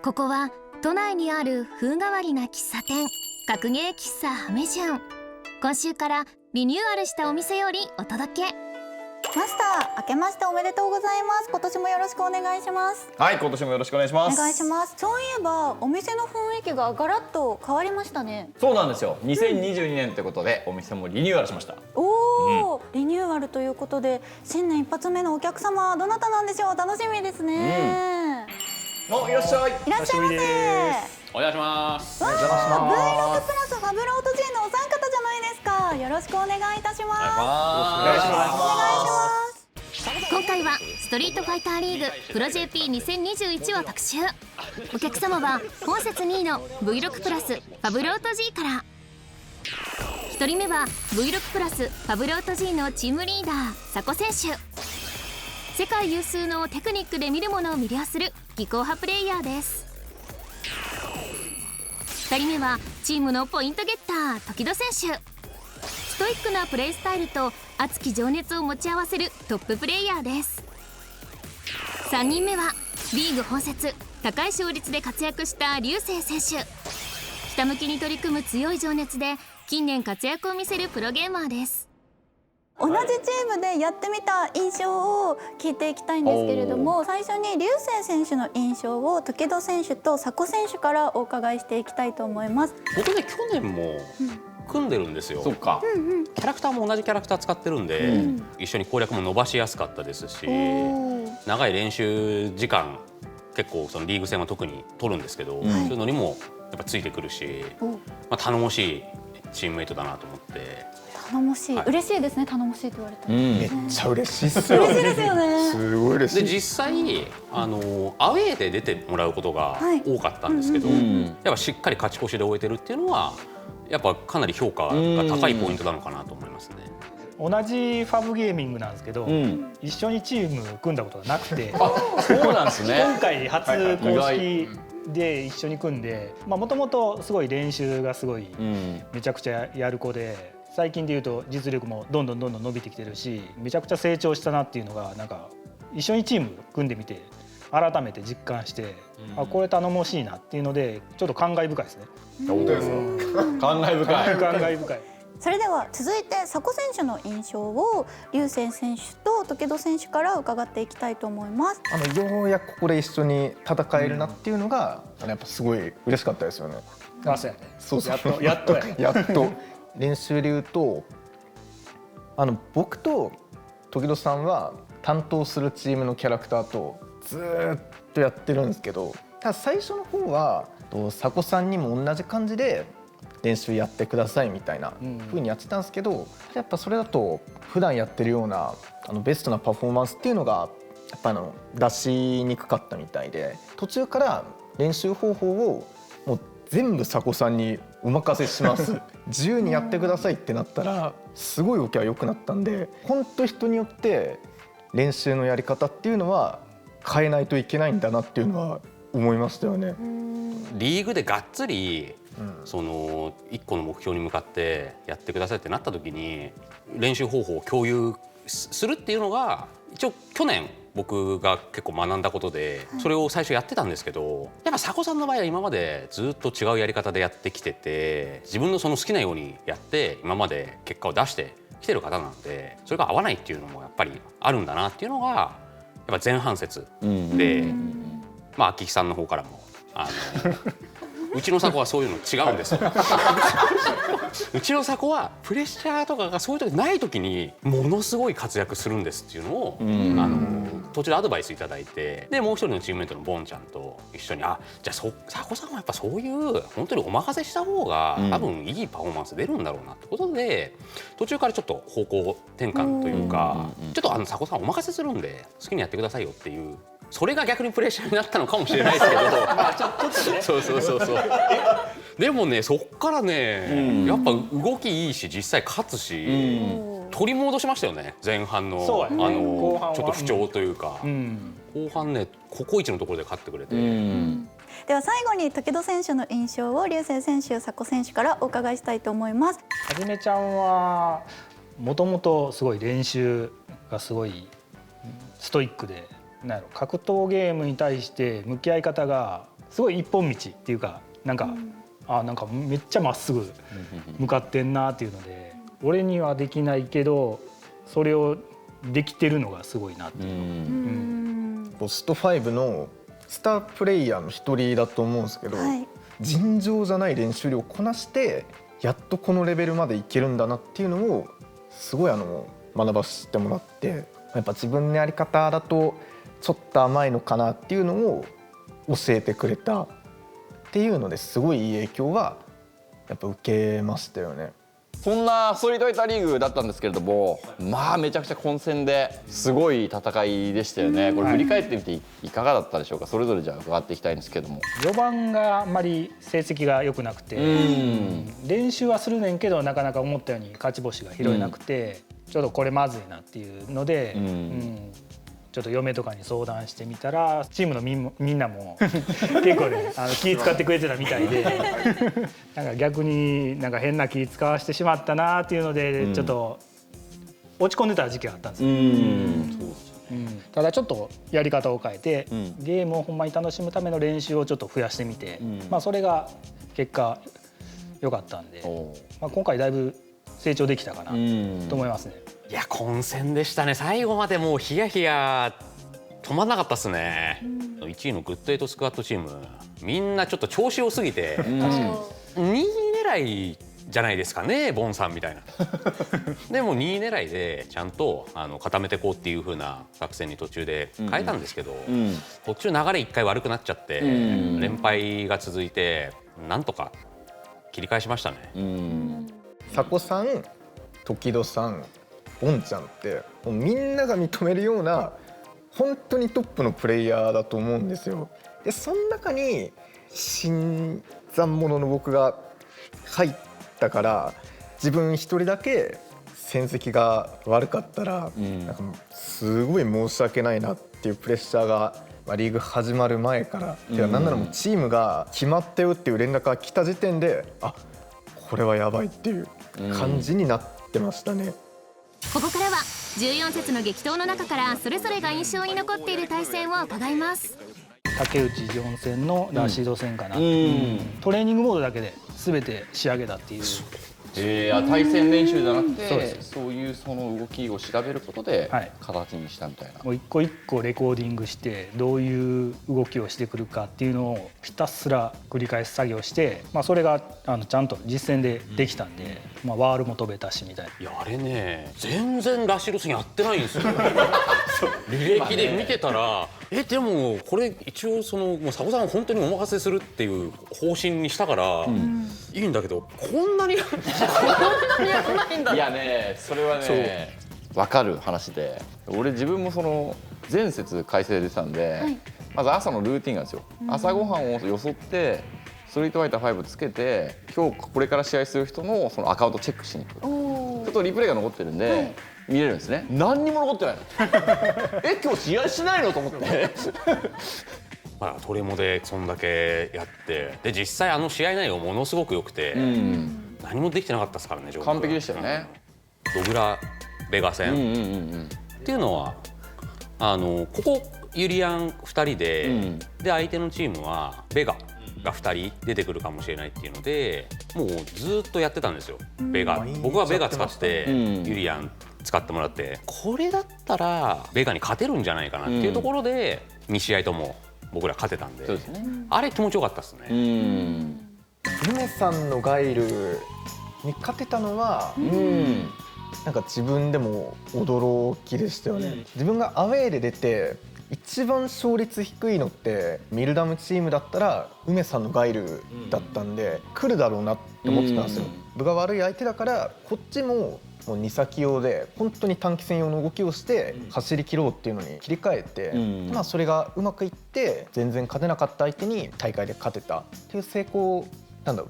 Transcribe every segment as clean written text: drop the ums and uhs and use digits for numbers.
ここは都内にある風変わりな喫茶店、角芸喫茶ハメジュン。今週からリニューアルしたお店よりお届け。マスター、明けましておめでとうございます。今年もよろしくお願いします。はい、今年もよろしくお願いします。お願いします。そういえばお店の雰囲気がガラッと変わりましたね。そうなんですよ。2022年ってことで、お店もリニューアルしました。おお、リニューアルということで、新年一発目のお客様はどなたなんでしょう。楽しみですね。お、いらっしゃい。いらっしゃいませ。お願いします。わあ、V6プラスファブロート G のお三方じゃないですか。よろしくお願いいたします。お願いしお願いします。今回はストリートファイターリーグプロ JP2021 を特集。お客様は本節2位の V6 プラスファブロート G から。1人目は V6 プラスファブロート G のチームリーダー佐古選手。世界有数のテクニックで見るものを魅了する技巧派プレイヤーです。2人目はチームのポイントゲッター時戸選手。ストイックなプレイスタイルと熱き情熱を持ち合わせるトッププレイヤーです。3人目はリーグ本節高い勝率で活躍した流星選手。ひたむきに取り組む強い情熱で近年活躍を見せるプロゲーマーです。同じチームでやってみた印象を聞いていきたいんですけれども、最初に流星選手の印象を時戸選手と佐古選手からお伺いしていきたいと思います。僕ね、去年も組んでるんですよ。そっか。キャラクターも同じキャラクター使ってるんで、一緒に攻略も伸ばしやすかったですし、長い練習時間結構そのリーグ戦は特に取るんですけど、そういうのにもやっぱついてくるし、頼もしいチームメイトだなと思って。頼もしい、嬉しいですね。頼もしいって言われたら、めっちゃ嬉しいっすよ。嬉しいですよね。すごい嬉しい。で実際アウェーで出てもらうことが多かったんですけど、やっぱしっかり勝ち越しで終えてるっていうのはやっぱかなり評価が高いポイントなのかなと思いますね。同じファブゲーミングなんですけど、一緒にチーム組んだことがなくて、そうなんですね。今回初公式で一緒に組んで、もともとすごい練習がすごいめちゃくちゃやる子で、最近でいうと実力もどんどん伸びてきてるし、めちゃくちゃ成長したなっていうのがなんか一緒にチーム組んでみて改めて実感して、これ頼もしいなっていうのでちょっと感慨深いですね。本当ですか。感慨深い。感慨深い。それでは続いて佐古選手の印象を流星選手と時戸選手から伺っていきたいと思います。ようやくここで一緒に戦えるなっていうのが、やっぱすごい嬉しかったですよね。あ、そうやね。そうそう、やっとや。やっと練習で言うと、僕と時戸さんは担当するチームのキャラクターとずーっとやってるんですけど、ただ最初の方は佐古さんにも同じ感じで練習やってくださいみたいな風にやってたんですけど、やっぱそれだと普段やってるようなベストなパフォーマンスっていうのがやっぱ出しにくかったみたいで、途中から練習方法をもう全部佐古さんにお任せします自由にやってくださいってなったらすごい動きは良くなったんで、本当人によって練習のやり方っていうのは変えないといけないんだなっていうのは思いましたよね。リーグでがっつりその1個の目標に向かってやってくださいってなった時に練習方法を共有するっていうのが一応去年僕が結構学んだことで、それを最初やってたんですけど、やっぱ佐古さんの場合は今までずっと違うやり方でやってきてて、自分のその好きなようにやって今まで結果を出してきてる方なんで、それが合わないっていうのもやっぱりあるんだなっていうのがやっぱ前半節で、秋木さんの方からもうちの佐古はそういうの違うんですようちの佐古はプレッシャーとかがそういう時ない時にものすごい活躍するんですっていうのを途中でアドバイスいただいて、でもう一人のチームメイトのボンちゃんと一緒にじゃあ佐古さんはやっぱそういう本当にお任せした方が多分いいパフォーマンス出るんだろうなってことで、途中からちょっと方向転換というか、ちょっと佐古さんお任せするんで好きにやってくださいよっていう、それが逆にプレッシャーになったのかもしれないですけどそうでもね、そっからね、やっぱ動きいいし実際勝つし、取り戻しましたよね前半のちょっと不調というか、後半ねココイチのところで勝ってくれて。では最後に時戸選手の印象を流星選手、佐古選手からお伺いしたいと思います。はじめちゃんはもともとすごい練習がすごいストイックで、格闘ゲームに対して向き合い方がすごい一本道っていうかなんか、なんかめっちゃまっすぐ向かってんなっていうので、俺にはできないけどそれをできてるのがすごいなっていうの。ポスト5のスタープレイヤーの一人だと思うんですけど、はい、尋常じゃない練習量をこなしてやっとこのレベルまでいけるんだなっていうのをすごい学ばせてもらって、やっぱ自分のやり方だとちょっと甘いのかなっていうのを教えてくれたっていうのですごいいい影響はやっぱ受けましたよね。そんなストリートファイターリーグだったんですけれども、まあめちゃくちゃ混戦ですごい戦いでしたよね。これ振り返ってみていかがだったでしょうか。それぞれじゃあ伺っていきたいんですけども。序盤があんまり成績が良くなくて、練習はするねんけどなかなか思ったように勝ち星が拾えなくて、ちょっとこれまずいなっていうので、ちょっと嫁とかに相談してみたらチームのみんなも結構ね気使ってくれてたみたいでなんか逆になんか変な気使わしてしまったなっていうので、ちょっと落ち込んでた時期があったんですよ。ただちょっとやり方を変えて、ゲームをほんまに楽しむための練習をちょっと増やしてみて、それが結果良かったんで、今回だいぶ成長できたかなと思いますね。いや混戦でしたね。最後までもうヒヤヒヤ止まんなかったっすね。1位のグッドエイトスクワットチームみんなちょっと調子良すぎて、2位狙いじゃないですかね、ボンさんみたいなでも2位狙いでちゃんと固めてこうっていう風な作戦に途中で変えたんですけど、途中流れ1回悪くなっちゃって、連敗が続いてなんとか切り返しましたね。佐古さん、時戸さん、ボンちゃんってもうみんなが認めるような本当にトップのプレイヤーだと思うんですよ。でその中に新参者の僕が入ったから、自分一人だけ戦績が悪かったら、なんかすごい申し訳ないなっていうプレッシャーが、リーグ始まる前から、なんならもうチームが決まったよっていう連絡が来た時点で、これはやばいっていう感じになってましたね。ここからは14節の激闘の中からそれぞれが印象に残っている対戦を伺います。竹内4戦のラシード戦かな、トレーニングモードだけで全て仕上げたっていう。対戦練習じゃなくてそういうその動きを調べることで形にしたみたいな。もう一個一個レコーディングしてどういう動きをしてくるかっていうのをひたすら繰り返す作業して、それがちゃんと実践でできたんで、ワールも飛べたしみたいな。いやあれね全然ラシード戦やってないんですよ履歴で見てたらでもこれ一応もう佐古さん本当にお任せするっていう方針にしたから、いいんだけどこんなにやらないんだ。いやねそれはね分かる話で、俺自分も前節改正出てたんで、まず朝のルーティンがですよ、朝ごはんをよそってストリートファイター5つけて今日これから試合する人のそのアカウントチェックしに行く。ちょっとリプレイが残ってるんで、見れるんですね。何にも残ってないの今日試合しないのと思ってトレモでそんだけやってで実際試合内容ものすごく良くて、何もできてなかったですからね。完璧でしたよね。ドグラベガ戦っていうのはここユリアン2人で、相手のチームはベガが2人出てくるかもしれないっていうのでもうずっとやってたんですよ。僕はベガ使ってユリアン使ってもらって、これだったらベガに勝てるんじゃないかなっていうところで2試合とも僕ら勝てたんで、あれ気持ちよかったですね。梅さんのガイルに勝てたのは、なんか自分でも驚きでしたよね。自分がアウェーで出て一番勝率低いのってミルダムチームだったら梅さんのガイルだったんで、来るだろうなって思ってたんですよ。分が悪い相手だからこっちも2先用で本当に短期戦用の動きをして走り切ろうっていうのに切り替えて、それがうまくいって全然勝てなかった相手に大会で勝てたっていう成功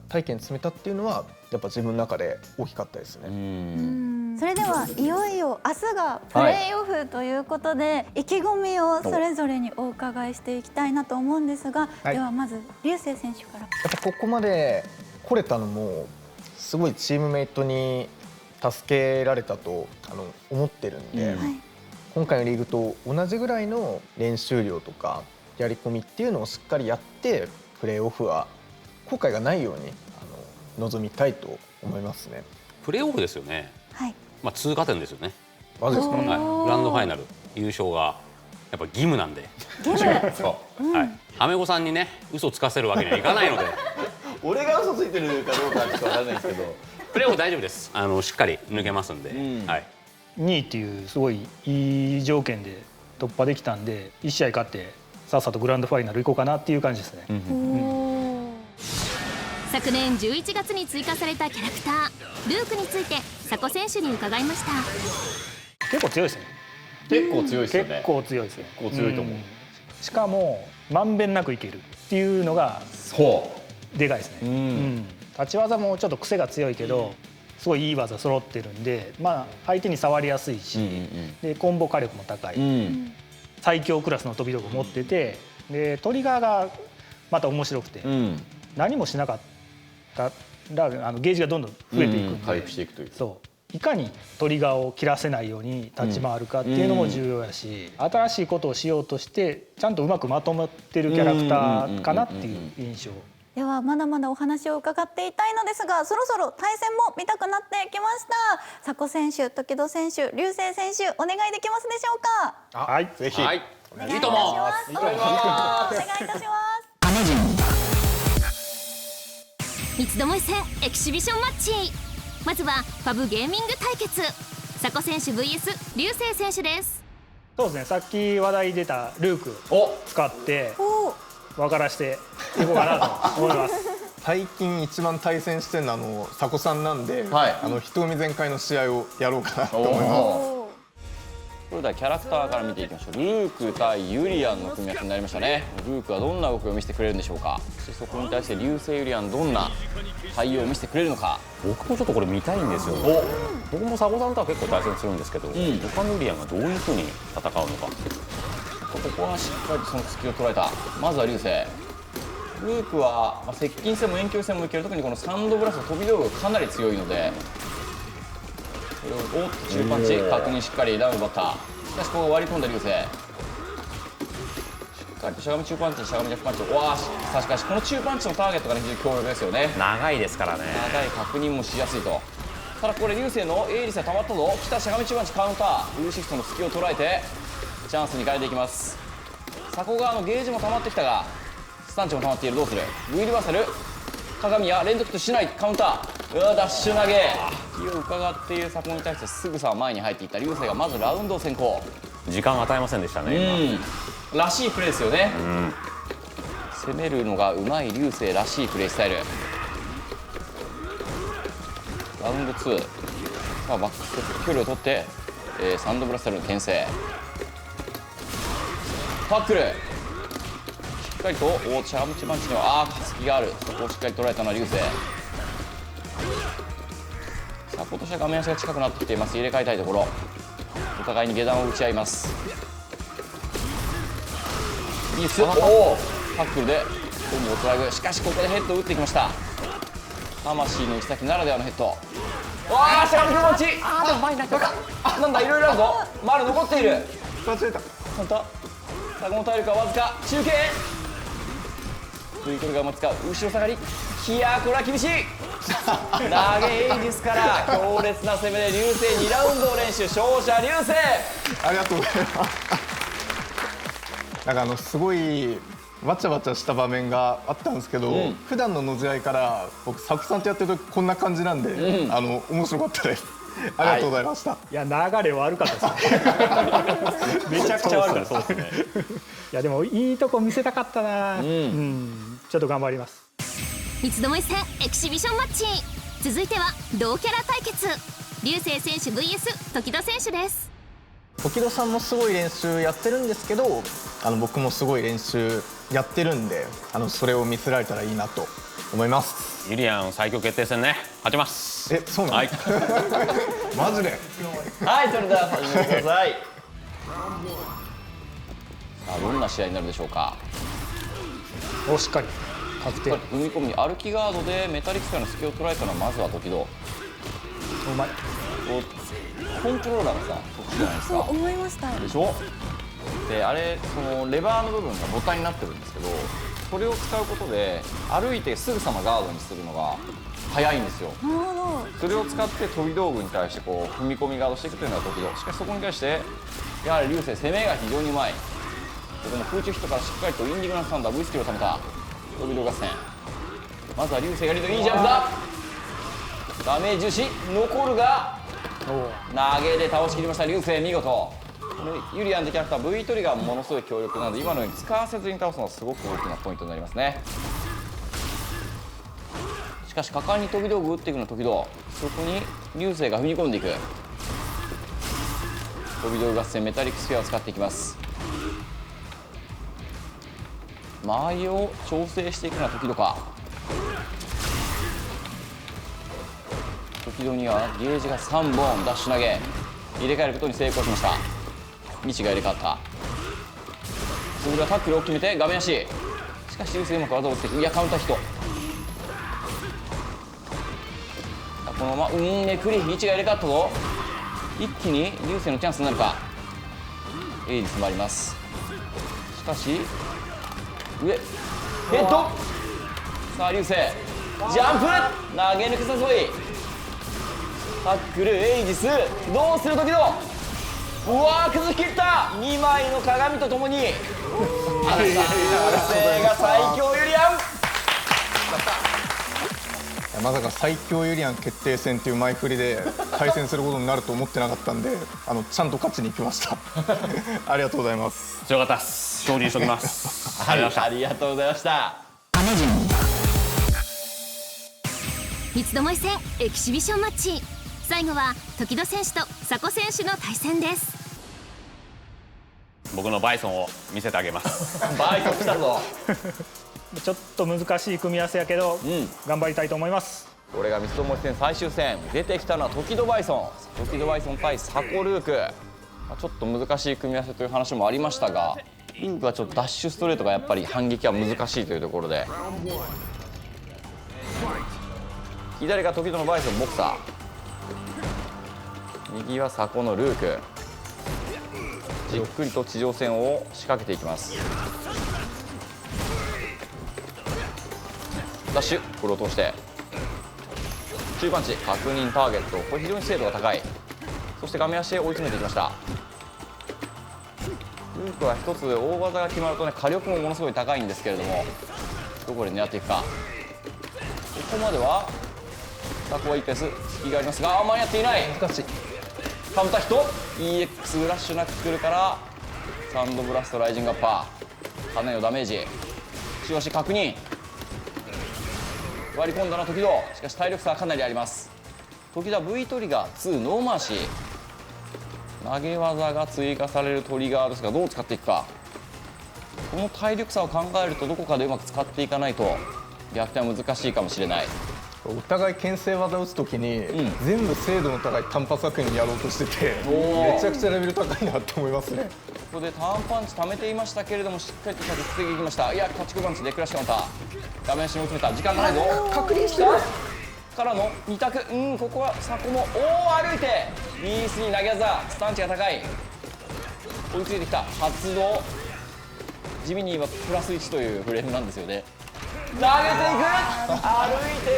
体験積めたっていうのはやっぱ自分の中で大きかったですね。それではいよいよ明日がプレーオフということで、意気込みをそれぞれにお伺いしていきたいなと思うんですが、ではまず流星選手から。やっぱここまで来れたのもすごいチームメイトに助けられたと思ってるんで、今回のリーグと同じぐらいの練習量とかやり込みっていうのをしっかりやってプレーオフは後悔がないように臨みたいと思いますね。プレーオフですよね。はい。まあ通過点ですよね。マジですか？はい、グランドファイナル優勝がやっぱ義務なんで、ゲーム。そう、はい、アメゴさんにね嘘つかせるわけにはいかないので俺が嘘ついてるかどうかはちょっとわかんないですけどプレーオフ大丈夫です。しっかり抜けますんで、はい、2位っていうすごいいい条件で突破できたんで、1試合勝ってさっさとグランドファイナル行こうかなっていう感じですね。昨年11月に追加されたキャラクタールークについて佐古選手に伺いました。結構強いですね。結構強いですよね。結構強いですね。結構強いと思う。しかもまんべんなくいけるっていうのがそうでかいですね。立ち技もちょっと癖が強いけど、すごいいい技揃ってるんで、まあ相手に触りやすいし、でコンボ火力も高い。最強クラスの飛び道具持ってて、でトリガーがまた面白くて、何もしなかったらゲージがどんどん増えていくんで、回復していくという。そういかにトリガーを切らせないように立ち回るかっていうのも重要やし、新しいことをしようとしてちゃんとうまくまとまってるキャラクターかなっていう印象。ではまだまだお話を伺っていたいのですが、そろそろ対戦も見たくなってきました。佐古選手、時戸選手、竜星選手、お願いできますでしょうか。はい、ぜひ。はい、いいと思う。お願いいたします。三つどもえ戦エキシビションマッチ。まずはファブゲーミング対決、佐古選手 VS 竜星選手です。そうですね。さっき話題に出たルークを使って分からしていこうかなと思います。最近一番対戦してるのは佐古さんなんで、はい人海全開の試合をやろうかなと思います。それではキャラクターから見ていきましょう。ルーク対ユリアンの組み合わせになりましたね。ルークはどんな動きを見せてくれるんでしょうか。そしてそこに対して竜星ユリアンどんな対応を見せてくれるのか。僕もちょっとこれ見たいんですよ。僕も佐古さんとは結構対戦するんですけど、他のユリアンがどういうふうに戦うのか。ここはしっかりとその隙を捉えた。まずは竜星。ルークは接近戦も遠距離戦もいける。特にこのサンドブラスト飛び道具がかなり強いので、これを中パンチ確認しっかりダウン奪った。しかしここ割り込んだ竜星。しっかりとしゃがみ中パンチ、しゃがみ逆パンチ。わあ、しかしこの中パンチのターゲットが非常に強力ですよね。長いですからね。長い確認もしやすいと。ただこれ竜星のエイリスが溜まったぞ。来たしゃがみ中パンチカウンター。ウーシフトの隙を捉えてチャンスに変えていきます。佐古側のゲージも溜まってきたがスタンチも溜まっている。どうする。 V リバーサル鏡や連続としないカウンター。ダッシュ投げ。気を伺っている佐古に対してすぐさま前に入っていった竜星がまずラウンドを先行。時間与えませんでしたね。らしいプレーですよね。攻めるのがうまい竜星らしいプレースタイル。ラウンド2、バックステップ距離を取って、サンドブラスタルの牽制タックル。しっかりとチャームチパンチには隙がある。そこをしっかり捉えたのは竜星。サポートして画面足が近くなってきています。入れ替えたいところ。お互いに下段を打ち合います。ミス。タックルでコンボをつなぐ。しかしここでヘッドを打ってきました。魂の行き先ならではのヘッド。わあ、しゃがみパンチ。でも前になんだ、いろいろあるぞ。まだ残っている。間違えた。本当。佐古の体力はわずか。中継。Vトリガーも使う。後ろ下がり。いやー、これは厳しい。投げエイジスから強烈な攻めで竜星2ラウンドを連取。勝者竜星。ありがとうございます。なんかすごいわちゃわちゃした場面があったんですけど、普段ののじ合いから僕佐古さんとやってるとこんな感じなんで、面白かったです。ありがとうございました。いや流れ悪かったですね。めちゃくちゃ悪かったですね。いやでもいいとこ見せたかったな。ちょっと頑張ります。三つどもえ戦エキシビションマッチ。続いては同キャラ対決、竜星選手 VS 時戸選手です。時戸さんもすごい練習やってるんですけど、僕もすごい練習やってるんで、それを見せられたらいいなと思います。ユリアン最強決定戦ね、勝ちます。そうなの？マジで？はい、それでは始めてください。さあ、どんな試合になるでしょうか。しっかり確定。踏み込みに歩きガードでメタリックからの隙を捉えたのはまずは時戸。うまい。コントローラーがさ特殊じゃないですか。そう思いました。でしょ。であれそのレバーの部分がボタンになってるんですけど、それを使うことで歩いてすぐさまガードにするのが早いんですよ。なるほど。それを使って飛び道具に対してこう踏み込みガードしていくというのが時々。しかしそこに対してやはり流星攻めが非常にうまい。ここも空中ヒットからしっかりとインディグランスタンダー V スキルをためた飛び道合戦。まずは流星がリード、いいジャンプだ。ダメージ重視残るが投げで倒しきりました。流星見事。このユリアンでキャラクター V トリガーもものすごい強力なので今のように使わせずに倒すのはすごく大きなポイントになりますね。しかし果敢に飛び道具打っていくの時々、そこに流星が踏み込んでいく。飛び道具合戦メタリックスフェアを使っていきます。間合いを調整していくのは時々。時々にはゲージが3本ダッシュ投げ入れ替えることに成功しました。道が入れ替わった。それではタックルを決めて画面足。しかし流星うまく技を打っていく。いやカウンターヒット。このままめくり位置が入れ替わったぞ。一気に流星のチャンスになるか。エイリスもあります。しかし上ヘッド。さあ流星ジャンプ投げ抜く誘い。タックルエイジスどうする時のうわー崩しきった。2枚の鏡とともに流星が最強ユリアン。まさか最強ユリアン決定戦っていう前振りで対戦することになると思ってなかったんでちゃんと勝ちに行きましたありがとうございます。強かったっす。精進しておきますありがとうございました。ありがとうございました。三つどもえ戦エキシビションマッチ。最後は時戸選手と佐古選手の対戦です。僕のバイソンを見せてあげますバイソン来たぞちょっと難しい組み合わせやけど、頑張りたいと思います。これが三つどもえ戦最終戦。出てきたのは時戸バイソン。時戸バイソン対佐古ルーク。ちょっと難しい組み合わせという話もありましたが、ルークはちょっとダッシュストレートがやっぱり反撃は難しいというところで、左が時戸のバイソンボクサー、右は佐古のルーク。じっくりと地上戦を仕掛けていきます。ダッシュこれを通して中パンチ確認ターゲット。これ非常に精度が高い。そして画面足へ追い詰めていきました。ルークは一つ大技が決まるとね火力もものすごい高いんですけれども、どこで狙っていくか。ここまでは佐古はいいペーススピーがありますが間に合っていない。難しい。カウンターヒット EX フラッシュナックルからサンドブラストライジングアッパー。かなりのダメージ。中足確認割り込んだのは時戸。しかし体力差はかなりあります。時戸は V トリガー2ノーマーシー。投げ技が追加されるトリガーですがどう使っていくか。この体力差を考えるとどこかでうまく使っていかないと逆転は難しいかもしれない。お互い牽制技を打つときに、全部精度の高い単発作品にやろうとしててめちゃくちゃレベル高いなって思いますね。ここでターンパンチ貯めていましたけれどもしっかりと着地いきました。いやキャッチコパンチでクラッシュカウンター画面下に追い詰めた。時間がないぞ。確認してるからの2択。ここは佐古も歩いて B3 投げ技スタンチが高い。追いついてきた。発動地味に今プラス1というフレームなんですよね。投げていく歩いて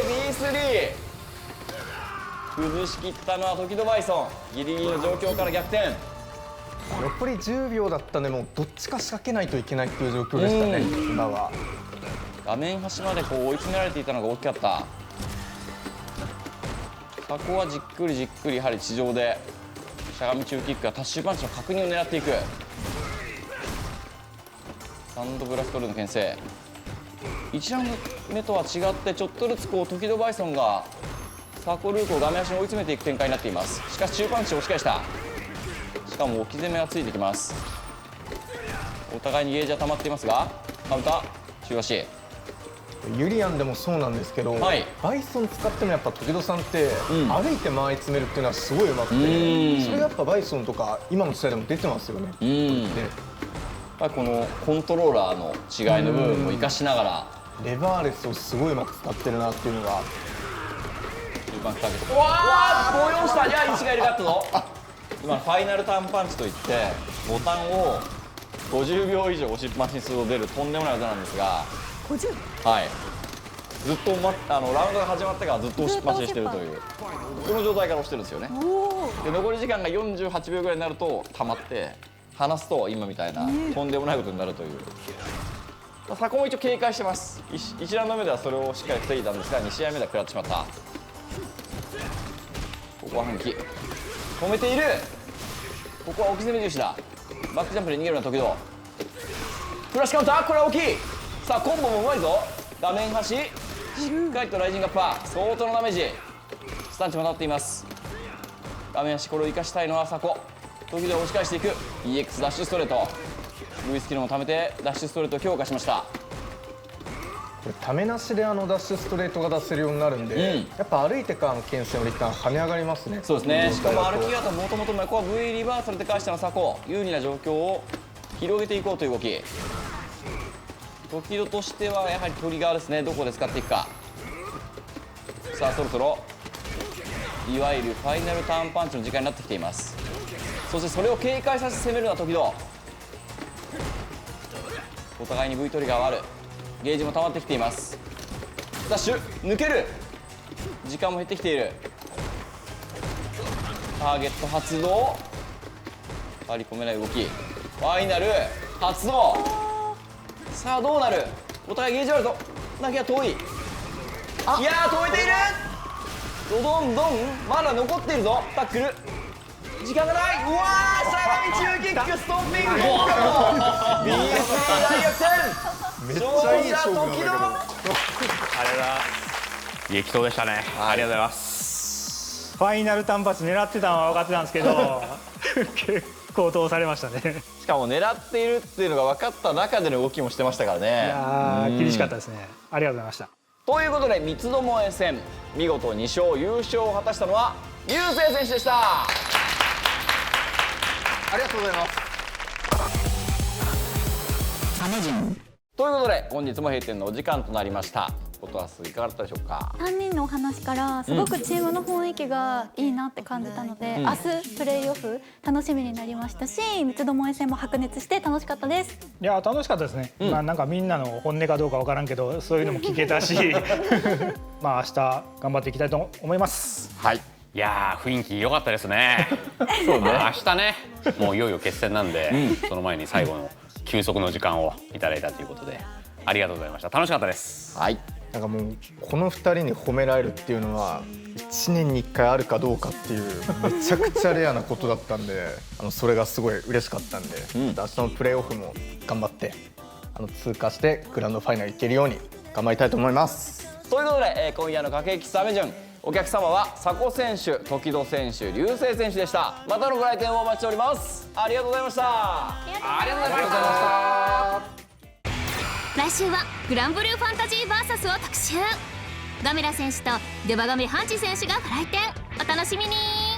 B3 崩しきったのは時戸バイソン。ギリギリの状況から逆転。残り10秒だったんでもうどっちか仕掛けないといけないっていう状況でしたね今は。画面端までこう追い詰められていたのが大きかった。佐古はじっくりじっくりやはり地上でしゃがみ中キックやタッシュパンチの確認を狙っていく。サンドブラストルーの牽制1ラウンド目とは違ってちょっとずつこう時戸バイソンが佐古ルークを画面足に追い詰めていく展開になっています。しかし中パンチを押し返した。しかも置き攻めがついてきます。お互いにゲージは溜まっていますがカウンター中足ユリアンでもそうなんですけど、はいバイソン使ってもやっぱ時戸さんって歩いて間合い詰めるっていうのはすごいうまくて、それがやっぱバイソンとか今の時代でも出てますよね。やっぱりこのコントローラーの違いの部分も生かしながらレバーレスをすごいうまく使ってるなっていうのが。中盤ターゲット。うわー5-4した。いや位置が入れ替わったぞ。今ファイナルターンパンチといってボタンを50秒以上押しっぱなしにすると出るとんでもない技なんですが、50。はい、ずっと、ラウンドが始まってからずっと押しっぱなしにしてるというこの状態から押してるんですよね。で残り時間が48秒ぐらいになると溜まって離すと今みたいなとんでもないことになるという。サコも一応警戒してます。1ラウンド目ではそれをしっかり防いだんですが2試合目では食らってしまった。ここは反撃止めている。ここは置き攻め重視だ。バックジャンプで逃げるような時々フラッシュカウンター、これは大きい。さあコンボもうまいぞ。画面端しっかりとライジングアッパー、相当のダメージ。スタンチも当たっています。画面端これを生かしたいのはサコ。時々押し返していく EX ダッシュストレート。ルイスキルも貯めてダッシュストレートを強化しました。これためなしでダッシュストレートが出せるようになるんで、やっぱ歩いてからの牽制のリターン跳ね上がりますね。そうですね。しかも歩き方もともとここは V リバーサルで返したのサコ、有利な状況を広げていこうという動き。時々としてはやはりトリガーですね。どこで使っていくか。さあそろそろいわゆるファイナルターンパンチの時間になってきています。そしてそれを警戒させて攻めるのは時々。お互いに V トリガーはある。ゲージも溜まってきています。ダッシュ抜ける。時間も減ってきている。ターゲット発動。張り込めない動き。ファイナル発動。さあどうなる。お互いゲージあるぞ。だけは遠い。いやー止めている。ドドンドンまだ残っているぞ。タックル時間がない。うわーしゃがみ中キックストッピング。BSA 大逆転。めっちゃいい勝負なんだけど。激闘でしたね。ありがとうございます。ファイナル単発狙ってたのは分かってたんですけど結構通されましたね。しかも狙っているっていうのが分かった中での動きもしてましたからね。いやー厳しかったですね。ありがとうございました。ということで三つどもえ戦見事2勝優勝を果たしたのは流星選手でした。ありがとうございます。ということで本日も閉店のお時間となりました。音羽いかがだったでしょうか。3人のお話からすごくチームの雰囲気がいいなって感じたので、明日プレーオフ楽しみになりましたし、三つどもえ戦も白熱して楽しかったです。いや楽しかったですね。まあなんかみんなの本音かどうか分からんけどそういうのも聞けたしまあ明日頑張っていきたいと思います。はい。いやー雰囲気良かったですね。そうね。明日ねもういよいよ決戦なんで、その前に最後の休息の時間をいただいたということでありがとうございました。楽しかったです。はい。なんかもうこの2人に褒められるっていうのは1年に1回あるかどうかっていうめちゃくちゃレアなことだったんでそれがすごい嬉しかったんで、明日のプレーオフも頑張って通過してグランドファイナル行けるように頑張りたいと思います。ということで、今夜の駆け引きサメ順お客様は佐古選手、時戸選手、流星選手でした。またのご来店をお待ちしております。ありがとうございました。ありがとうございました。来週はグランブルーファンタジー VS を特集。ガメラ選手とデバガメハンチ選手がご来店。お楽しみに。